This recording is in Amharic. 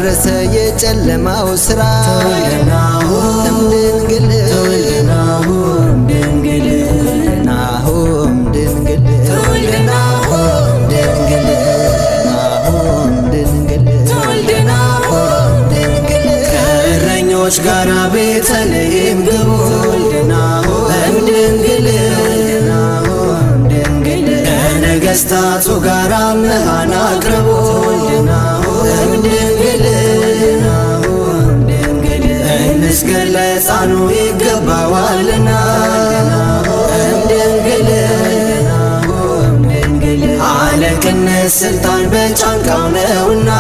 ፈረሰ የጨለማው ስራ ተወልደናሁ እምድንግል ተወልደናሁ ድንግል ናሁም ድንግል ተወልደናሁ ድንግል ናሁም ድንግል ተወልደናሁ ድንግል ከእረኞች ጋር ቤተልሔም ግቡ ተወልደናሁ ድንግል ከነገሥታቱ ጋር አምሃን አቅርቡ ተወልደናሁ ድንግል እንስገድ ለሕፃኑ ይገባዋልና ድንግል አለቅነት ስልጣን በጫንቃው ነውና